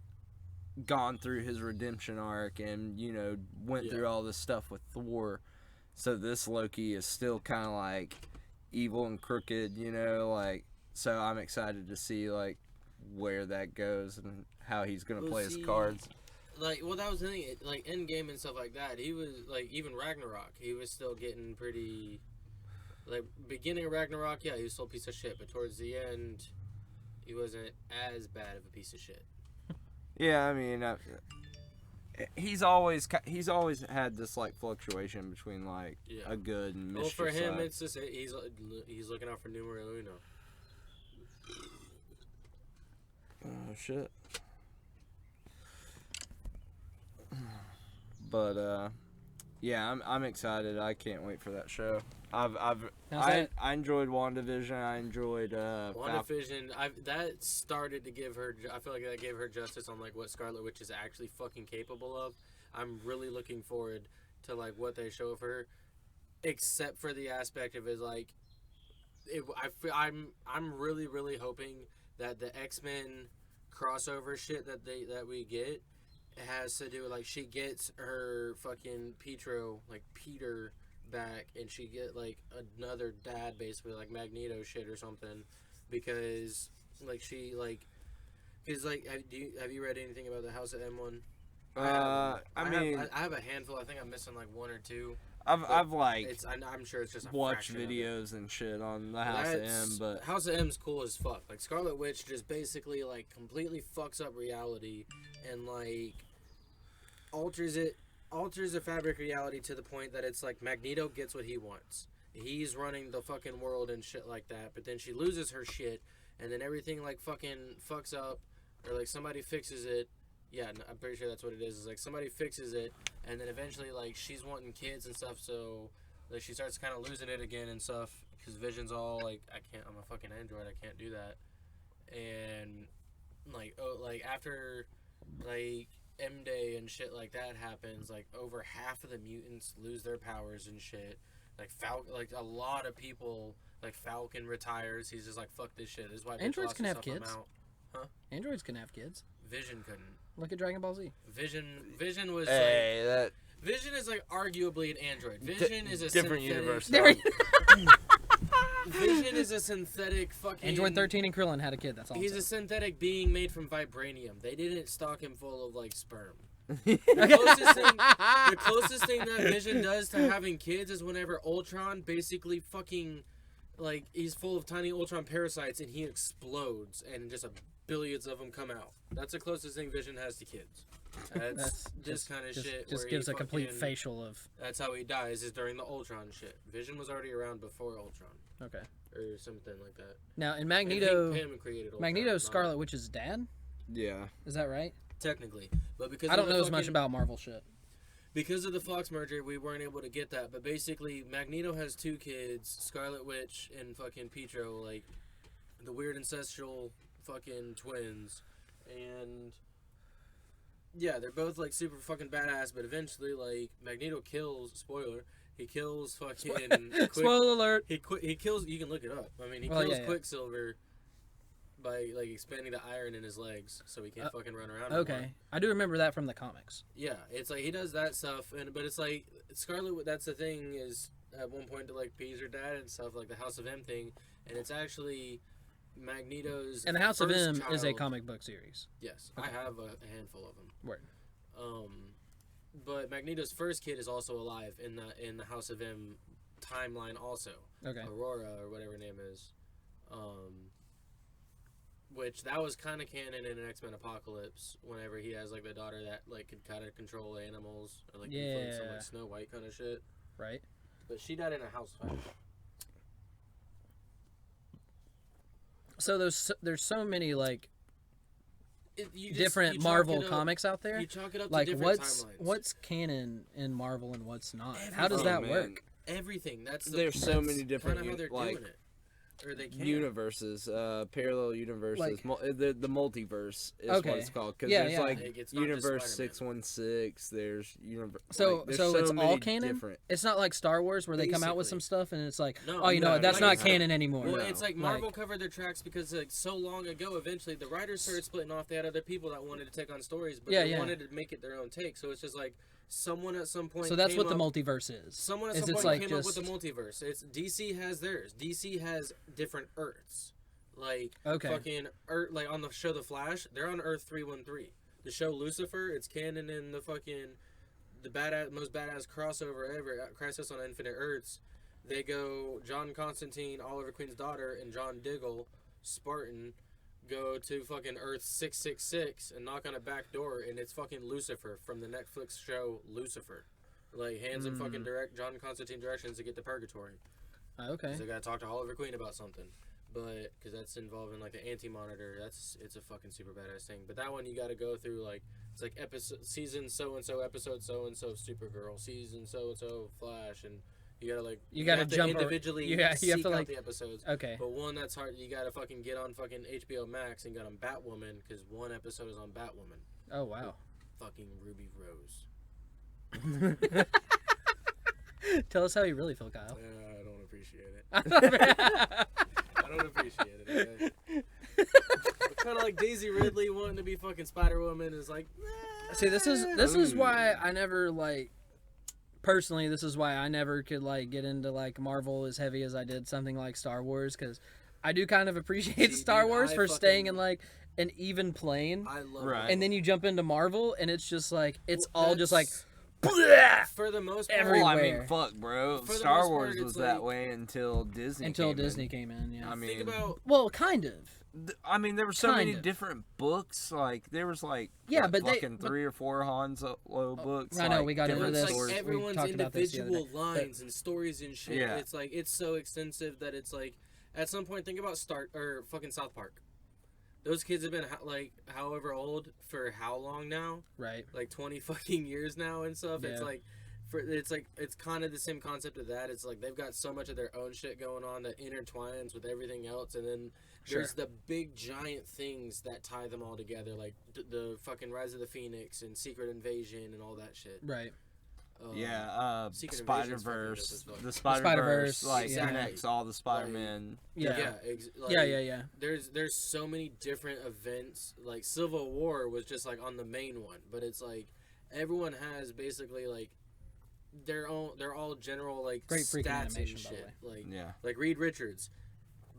gone through his redemption arc, and went through all this stuff with Thor. So this Loki is still kind of like evil and crooked, like. So I'm excited to see like where that goes and how he's gonna play his cards. Like, well, that was the thing. Like, Endgame and stuff like that, he was, like, even Ragnarok, he was still getting pretty... Like, beginning of Ragnarok, yeah, he was still a piece of shit, but towards the end, he wasn't as bad of a piece of shit. Yeah, I mean, he's always had this, like, fluctuation between, like, a good and mischief Well, for him, side. it's just, he's looking out for numero uno. Oh, shit. But yeah, I'm excited. I can't wait for that show. I enjoyed WandaVision. I enjoyed WandaVision. That started to give her. I feel like that gave her justice on like what Scarlet Witch is actually fucking capable of. I'm really looking forward to like what they show of her, except for the aspect of it like, I'm really hoping that the X-Men crossover shit that we get. Has to do with like she gets her fucking Peter back and she get like another dad basically like Magneto shit or something because like she like because like have you read anything about the House of M1? I have a handful. I think I'm missing like one or two. I've like I'm sure it's just a watched fraction videos and shit on the House of M, but House of M's cool as fuck. Like Scarlet Witch just basically like completely fucks up reality and like alters the fabric reality to the point that it's like Magneto gets what he wants. He's running the fucking world and shit like that, but then she loses her shit and then everything like fucking fucks up or like somebody fixes it. Yeah, no, I'm pretty sure that's what it is. It's like somebody fixes it and then eventually like she's wanting kids and stuff, so like she starts kind of losing it again and stuff because Vision's all like I'm a fucking android, I can't do that. And like after like M Day and shit like that happens, like over half of the mutants lose their powers and shit. Like a lot of people, like Falcon retires. He's just like fuck this shit. This is why Androids can have kids. Huh? Androids can have kids. Vision couldn't. Look at Dragon Ball Z. Vision was Hey, Vision is like arguably an android. Vision is a different synthetic, universe. Vision is a synthetic fucking... Android 13 and Krillin had a kid, that's all. He's a synthetic being made from vibranium. They didn't stock him full of, like, sperm. Yeah. The closest thing that Vision does to having kids is whenever Ultron basically fucking... Like, he's full of tiny Ultron parasites and he explodes and just billions of them come out. That's the closest thing Vision has to kids. That's just kind of shit. Just gives a complete facial of. That's how he dies, is during the Ultron shit. Vision was already around before Ultron. Okay. Or something like that. Now, in Magneto, him created Ultron, Magneto's Scarlet Witch's dad? Yeah. Is that right? Technically. But because I don't know as much about Marvel shit. Because of the Fox merger, we weren't able to get that. But basically, Magneto has 2 kids, Scarlet Witch and fucking Pietro, like, the weird ancestral fucking twins. And... yeah, they're both, like, super fucking badass, but eventually, like, Magneto kills... spoiler. He kills fucking... Spoiler alert! He kills... you can look it up. I mean, he kills Quicksilver by, like, expanding the iron in his legs, so he can't fucking run around Okay. anymore. I do remember that from the comics. Yeah, it's like, he does that stuff, but it's like, Scarlet... that's the thing, is at one point to, like, appease her dad and stuff, like the House of M thing, and it's actually... Magneto's and the House of M child. Is a comic book series. Yes, okay. I have a handful of them. Word. But Magneto's first kid is also alive in the House of M timeline also. Okay. Aurora or whatever her name is. Which that was kind of canon in an X-Men Apocalypse. Whenever he has like the daughter that like could kind of control animals or like influence some like Snow White kind of shit. Right. But she died in a house fire. So there's so many like you Marvel comics out there. You chalk it up like to different timelines. What's canon in Marvel and what's not? How does that work? Everything. There's so many different how they're doing it. Or they can. Universes, parallel universes, like, the multiverse is what it's called. Because there's like Universe 616. There's universe. So it's all canon. Different. It's not like Star Wars where they come out with some stuff and it's like, that's not canon anymore. Well, it's like Marvel covered their tracks because like so long ago, eventually the writers started splitting off. They had other people that wanted to take on stories, but they wanted to make it their own take. So it's just like. Someone at some point. So that's what the multiverse is. Someone at some point came up with the multiverse. It's DC has theirs. DC has different Earths, like fucking Earth. Like on the show The Flash, they're on Earth 313. The show Lucifer, it's canon in the fucking most badass crossover ever, Crisis on Infinite Earths. They go John Constantine, Oliver Queen's daughter, and John Diggle, Spartan. Go to fucking Earth 666 and knock on a back door, and it's fucking Lucifer from the Netflix show Lucifer. Like, hands in fucking John Constantine directions to get to Purgatory. Okay. So they gotta talk to Oliver Queen about something. But, because that's involving, like, the Anti-Monitor. It's a fucking super badass thing. But that one you gotta go through, like, it's like season so-and-so, episode so-and-so, Supergirl, season so-and-so, Flash, and... You gotta jump individually. You have to like the episodes. Okay. But one that's hard. You gotta fucking get on fucking HBO Max and get on Batwoman because one episode is on Batwoman. Oh wow. Fucking Ruby Rose. Tell us how you really feel, Kyle. I don't appreciate it. I don't appreciate it. Okay? Kind of like Daisy Ridley wanting to be fucking Spider-Woman is like. See, this is why I never like. Personally, this is why I never could like get into like Marvel as heavy as I did something like Star Wars, because I do kind of appreciate Star Wars for staying in like an even plane. I love it. And then you jump into Marvel and it's just like all just like for the most part, everywhere. Well, I mean, fuck, bro. Star Wars was that way until Disney. Came in. Yeah. I mean, kind of. I mean, there were so many different books. Like there was like fucking 3 or 4 Han Solo books. I know we got into this. Like everyone's individual lines and stories and shit. Yeah. It's like it's so extensive that it's like at some point think about fucking South Park. Those kids have been like however old for how long now? Right. Like 20 fucking years now and stuff. Yeah. It's kind of the same concept of that. It's like they've got so much of their own shit going on that intertwines with everything else, and then there's the big giant things that tie them all together, like the fucking Rise of the Phoenix and Secret Invasion and all that shit. Right. Spider-Verse. The Spider-Verse like connects all the Spider-Man. There's so many different events. Like Civil War was just like on the main one, but it's like everyone has basically like they're all general like great stats and shit. Like Reed Richards,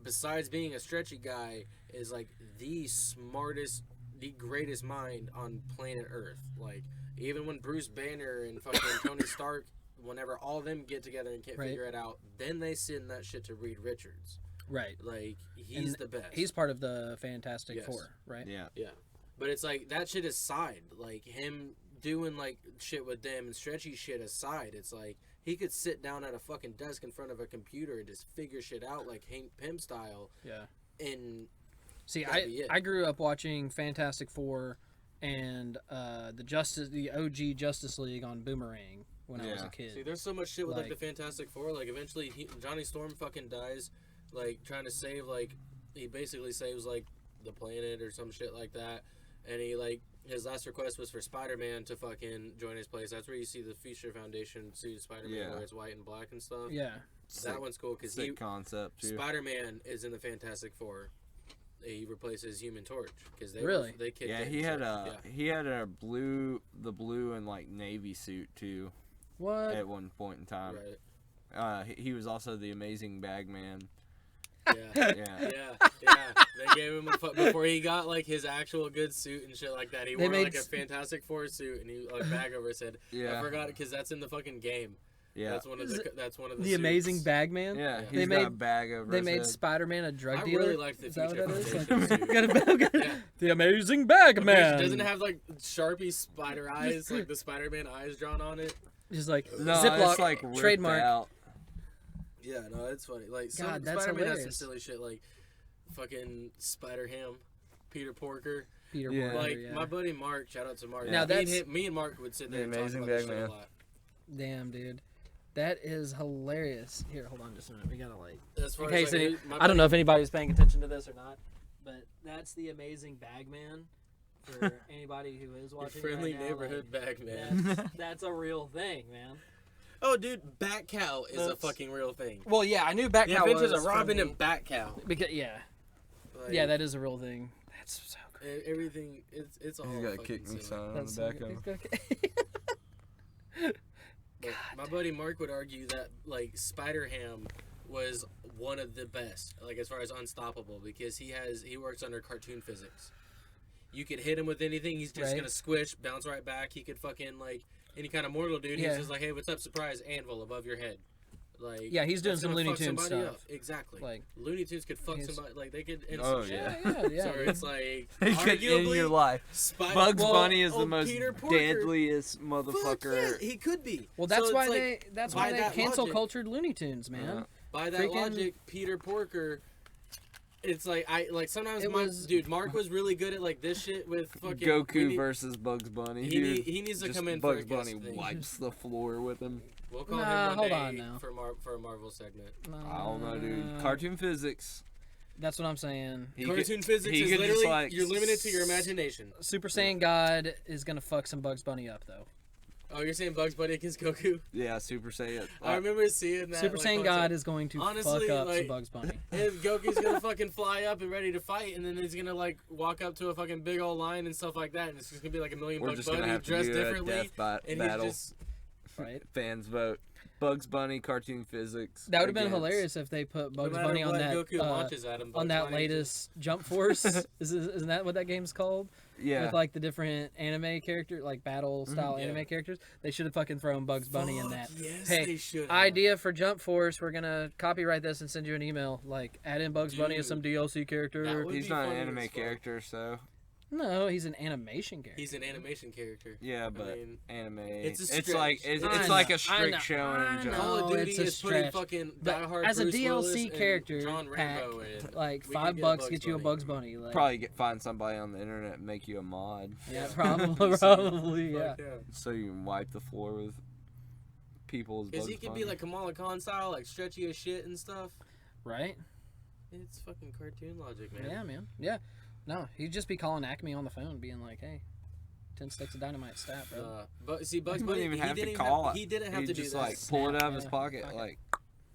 besides being a stretchy guy, is like the smartest, the greatest mind on planet Earth. Like even when Bruce Banner and fucking Tony Stark, whenever all of them get together and can't figure it out, then they send that shit to Reed Richards. Right. Like he's the best. He's part of the Fantastic Four, right? Yeah. But it's like that shit aside, like him doing like shit with them and stretchy shit aside, it's like he could sit down at a fucking desk in front of a computer and just figure shit out like Hank Pym style. Yeah. And see, I grew up watching Fantastic Four and the OG Justice League on Boomerang when I was a kid. See, there's so much shit with like the Fantastic Four. Like eventually, Johnny Storm fucking dies, like trying to save he basically saves like the planet or some shit like that, and he like. His last request was for Spider-Man to fucking join his place. That's where you see the Future Foundation suit Spider-Man where it's white and black and stuff. Yeah. That one's cool because concept too. Spider-Man is in the Fantastic Four. He replaces Human Torch because they kicked in. He had the blue and like navy suit too. What? At one point in time. Right. He was also the amazing Bagman. Yeah. They gave him before he got like his actual good suit and shit like that. He wore like a Fantastic Four suit and he like bag over his head. I forgot it because that's in the fucking game. Yeah, that's one of the suits. Amazing Bagman. Yeah, he's got a bag over. They made Spider-Man a drug dealer. I really like the Future Foundation suit. The Amazing Bagman. Doesn't it have like Sharpie spider eyes, like the Spider-Man eyes drawn on it? Just like Ziploc, it's like trademark. Out. Yeah, no, it's funny. Like, God, Spider-Man has some silly shit, like fucking Spider-Ham, Peter Porker. My buddy Mark, shout out to Mark. Now me and Mark would sit there and talk about this shit a lot. Damn, dude. That is hilarious. Here, hold on just a minute. We gotta like. I don't know if anybody's paying attention to this or not, but that's the Amazing Bagman. For anybody who is watching, friendly right now, neighborhood Bagman. That's a real thing, man. Oh, dude, Bat Cow is a fucking real thing. Well, yeah, I knew Bat Cow was. The Adventures of Robin and Bat Cow. Because that is a real thing. That's so great. Everything, it's all. He's got a kick me sign on the back of him. My buddy Mark would argue that like Spider-Ham was one of the best, like as far as unstoppable, because he works under cartoon physics. You could hit him with anything, he's just gonna squish, bounce right back. He could fucking like any kind of mortal dude. He's just like, hey, what's up? Surprise! Anvil above your head. Like he's doing some Looney Tunes stuff. Up. Exactly. Like Looney Tunes could fuck somebody. Like they could end some shit. Yeah. So it's like they could end your life. Bugs Bunny is the most deadliest motherfucker. Yeah, he could be. Well, that's why they cancel cultured Looney Tunes, man. By that logic, Peter Porker. It's like sometimes Mark was really good at like this shit with fucking Goku versus Bugs Bunny. He needs to come in. Bugs Bunny wipes the floor with him. We'll call him one day for a Marvel segment. I don't know, dude. Cartoon physics. That's what I'm saying. Cartoon physics is literally you're limited to your imagination. Super Saiyan God is gonna fuck some Bugs Bunny up though. Oh, you're saying Bugs Bunny against Goku? Yeah, Super Saiyan. I remember seeing that. Super Saiyan God is going to fuck up some Bugs Bunny. If Goku's gonna fucking fly up and ready to fight, and then he's gonna like walk up to a fucking big old lion and stuff like that, and it's just gonna be like a million Bugs Bunny dressed differently, and battle. he's just Fans vote. Bugs Bunny cartoon physics. That would have been hilarious if they put Bugs Bunny on that latest Jump Force. Isn't that what that game's called? Yeah. With like the different anime characters, like battle style anime characters. They should have fucking thrown Bugs Bunny in that. Yes, hey, they should. Idea for Jump Force. We're gonna copyright this and send you an email. Like add in Bugs Bunny as some DLC character. He's not an anime character, so. No, he's an animation character. He's an animation character. Yeah, but anime. It's like a strict shonen jump. Call of Duty is putting fucking diehard as a Bruce DLC Willis character John pack, Rambo in. like $5 get you a Bugs Bunny. Like, probably find somebody on the internet and make you a mod. Yeah, probably yeah. So you can wipe the floor with people's Bugs Bunny. Because he could be like Kamala Khan style, like stretchy as shit and stuff. Right? It's fucking cartoon logic, man. Yeah, man. Yeah. No, he'd just be calling Acme on the phone, being like, "Hey, 10 sticks of dynamite stat, bro. But see, Bugs He Bunny, wouldn't even have to didn't call it. He didn't have He'd to do just that. like pull it out of his Yeah, pocket, pocket. like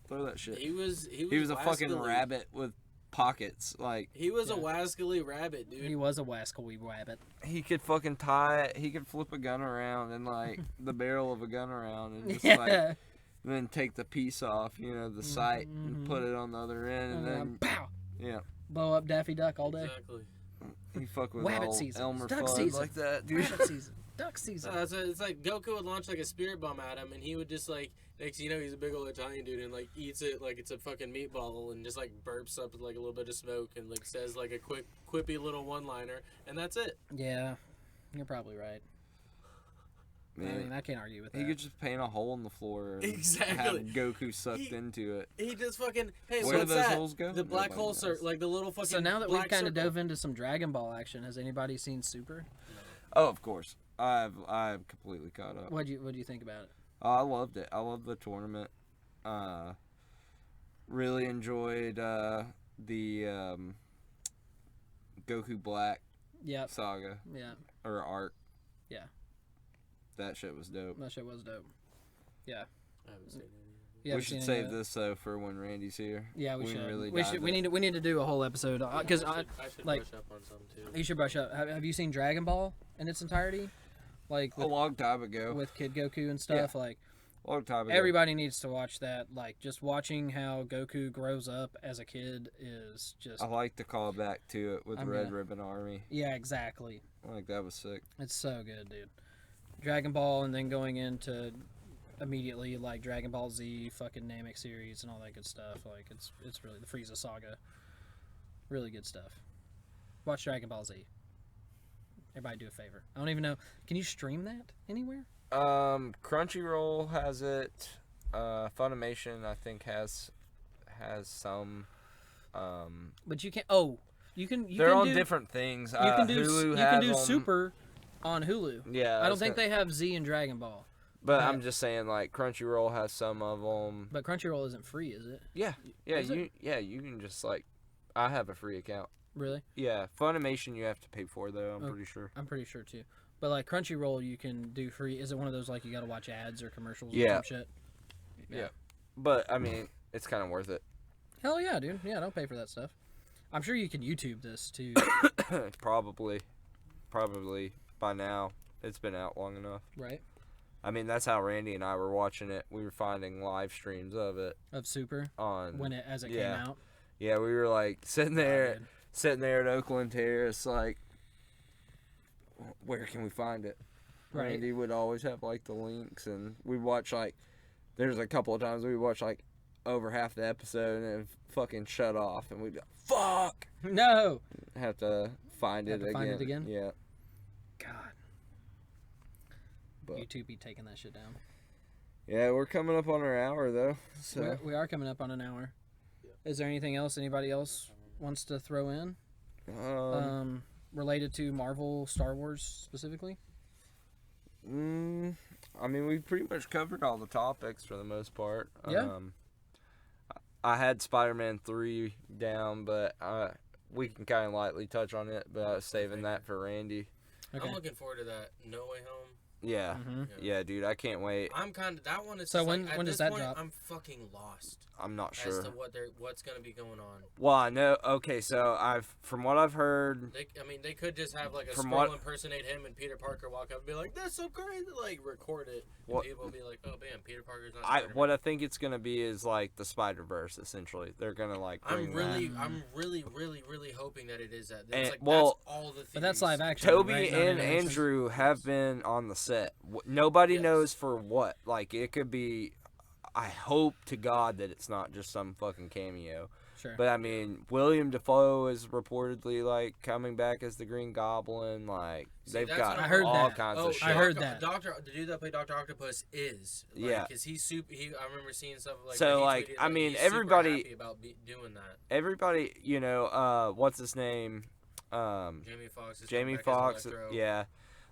throw that shit. He was a fucking wascally- rabbit with pockets. Like He was a Yeah. wascally rabbit, dude. He was a wascally rabbit. he could fucking tie it. He could flip a gun around and like the barrel of a gun around and just like Yeah. and then take the piece off, the sight, and put it on the other end, and then pow! yeah, Blow up Daffy Duck all day. Exactly. he fuck with Rabbit old season. Elmer Duck Fudd season. like that, dude. Rabbit season. Duck season. So it's like Goku would launch like a spirit bomb at him, and he would just like next thing you know he's a big old Italian dude and like eats it like it's a fucking meatball and just like burps up like a little bit of smoke and like says like a quick quippy little one-liner and that's it. Yeah, you're probably right. Man, I mean, I can't argue with that. he could just paint a hole in the floor and Exactly. have Goku sucked into it. He just fucking hey, Where what's do those that? holes go? The black Nobody hole knows. circle, like the little fucking. So now that we've black kind of circle. dove into some Dragon Ball action, has anybody seen Super? Oh, of course, I've completely caught up. What do you think about it? Oh, I loved it. I loved the tournament. Really enjoyed the Goku Black Yep. saga Yeah. or arc. Yeah. That shit was dope. That shit was dope. Yeah. I haven't seen it. You We haven't should seen any save of it? this though for when Randy's here. Yeah, we should. Really we dive should. in. We need to do a whole episode because I should like- brush up on some too. you should brush up. Have you seen Dragon Ball in its entirety? Like A with, long time ago. with Kid Goku and stuff. Like Long time ago. everybody needs to watch that. Like just watching how Goku grows up as a kid is just. I like the callback to it with I'm Red gonna- Ribbon Army. Yeah, exactly. Like that was sick. It's so good, dude. Dragon Ball, and then going into immediately like Dragon Ball Z, fucking Namek series, and all that good stuff. Like it's really the Frieza saga. Really good stuff. Watch Dragon Ball Z. Everybody do a favor. I don't even know. Can you stream that anywhere? Crunchyroll has it. Funimation I think has some. But you can't. Oh, you can. You They're can on do, different things. You can do. Hulu You has can do them. Super on Hulu. Yeah, I don't think they have Z and Dragon Ball. But Yeah. I'm just saying, like Crunchyroll has some of them. But Crunchyroll isn't free, is it? Yeah, Is it? you can just like. I have a free account. Really? Yeah, Funimation you have to pay for though. I'm Oh. pretty sure. I'm pretty sure too. But like Crunchyroll, you can do free. Is it one of those like you got to watch ads or commercials or Yeah. some shit? Yeah. But I mean, it's kind of worth it. Hell yeah, dude. Yeah, don't pay for that stuff. I'm sure you can YouTube this too. probably by now. It's been out long enough. Right? I mean, that's how Randy and I were watching it. We were finding live streams of it Of Super on. when it came yeah. out. Yeah, we were like sitting Oh, there, dude. at Oakland Terrace, like, where can we find it? Right. Randy would always have like the links, and we'd watch like. There's a couple of times we watched like over half the episode and it fucking shut off, and we'd go, fuck. No. Have to find Have it to again. find it again? Yeah. God. But YouTube be taking that shit down. yeah, we're coming up on our hour though. So We are coming up on an hour. Is there anything else anybody else wants to throw in? Related to Marvel, Star Wars specifically? I mean, we pretty much covered all the topics for the most part. Yeah. I had Spider-Man 3 down, but we can kind of lightly touch on it, but I was saving that for Randy. Okay. I'm looking forward to that No Way Home. Yeah. Mm-hmm. Yeah, dude, I can't wait. I'm kind of that one is So just when- like, at when does this that point, drop? I'm fucking lost I'm not as sure. to what's gonna be going on. Well, I know. Okay, so from what I've heard, They could just have like a From scroll what- impersonate him and Peter Parker walk up and be like, "That's so crazy!" Like record it, and What- people will be like, "Oh, bam, Peter Parker's not." what I think it's gonna be is like the Spider-Verse. Essentially, they're gonna like. Bring I'm really hoping that it is that. It's And- like, well- that's all the theories. But that's live action. Toby right? Not and animation. Andrew have been on the set. Nobody Yes. knows for what. Like, it could be. I hope to God that it's not just some fucking cameo. Sure. But I mean, William Dafoe is reportedly like coming back as the Green Goblin. Like, See, they've that's got what I heard all that. kinds Oh, of shit. I heard that. The dude that played Dr. Octopus is. Like, Yeah. Cause he's super. I remember seeing stuff like. So, where he like, tweeted, I mean, he's super everybody- happy about doing that. Everybody, what's his name? Jamie Foxx. Is Jamie coming back as Foxx. Electro, Yeah,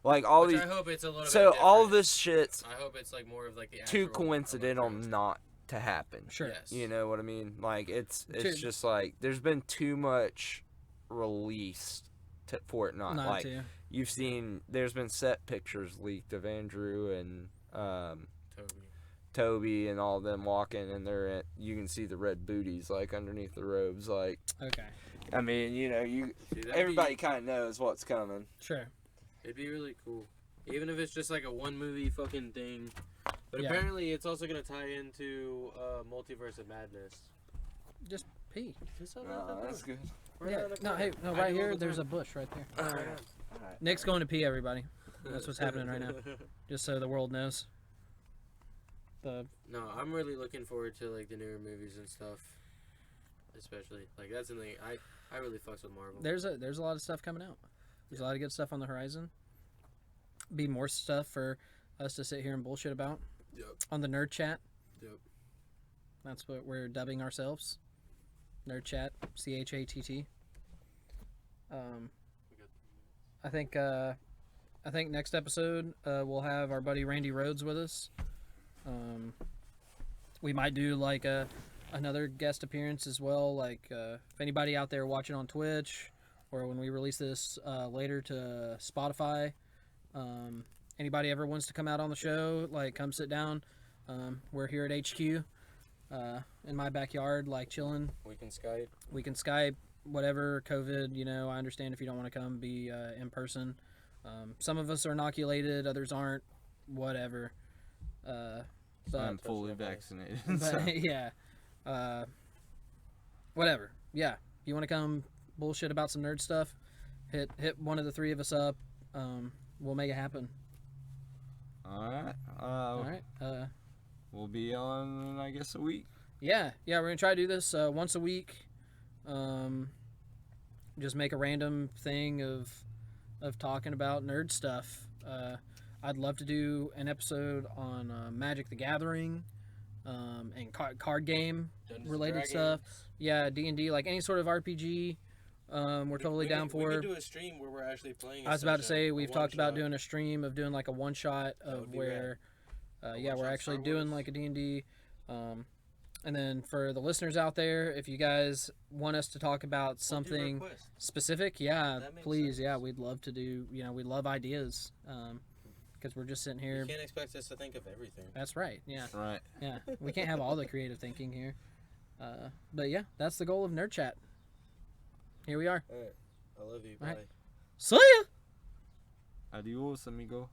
like all which these. I hope it's a little. So bit all different. this shit's I hope it's like more of like the. too actual coincidental Electro. not to happen. Sure. Yes. You know what I mean? Like it's Sure. just like there's been too much released for it not like to. You've seen there's been set pictures leaked of Andrew and Toby and all of them walking, and you can see the red booties like underneath the robes. Like, okay. I mean, you know, everybody kind of knows what's coming. Sure. It'd be really cool, even if it's just like a one movie fucking thing. But apparently, it's also gonna tie into Multiverse of Madness. Just pee. That's good. Right here, there's a bush right there. All right. Nick's going to pee, everybody. That's what's happening right now. Just so the world knows. No, I'm really looking forward to like the newer movies and stuff. Especially like that's something I really fucks with Marvel. There's a lot of stuff coming out. There's a lot of good stuff on the horizon. Be more stuff for us to sit here and bullshit about. Yep. On the Nerd Chat. Yep. That's what we're dubbing ourselves. Nerd Chat, CHATT. I think next episode we'll have our buddy Randy Rhodes with us. We might do like another guest appearance as well. Like if anybody out there watching on Twitch, or when we release this later to Spotify, anybody ever wants to come out on the show, like come sit down. We're here at HQ in my backyard, like chilling. We can Skype. Whatever, COVID, you know, I understand if you don't want to come be in person. Some of us are inoculated, others aren't, whatever. But I'm fully vaccinated. But, so. Yeah. Whatever. Yeah. You want to come bullshit about some nerd stuff? Hit one of the three of us up. We'll make it happen. All right. We'll be on, I guess, a week. Yeah. We're gonna try to do this once a week. Just make a random thing of talking about nerd stuff. I'd love to do an episode on Magic the Gathering, and card game related stuff. Yeah, D&D, like any sort of RPG. We're totally down for. We could do a stream where we're actually playing. I was about to say we've talked about doing a stream of doing like a one shot of where, we're actually doing like a D&D. And then for the listeners out there, if you guys want us to talk about something specific, please, sense. We'd love to do. We love ideas. Because we're just sitting here. You can't expect us to think of everything. That's right. Yeah. Right. Yeah. We can't have all the creative thinking here. But yeah, that's the goal of Nerd Chat. Here we are. All right. I love you. All Bye. Right. See ya. Adios, amigo.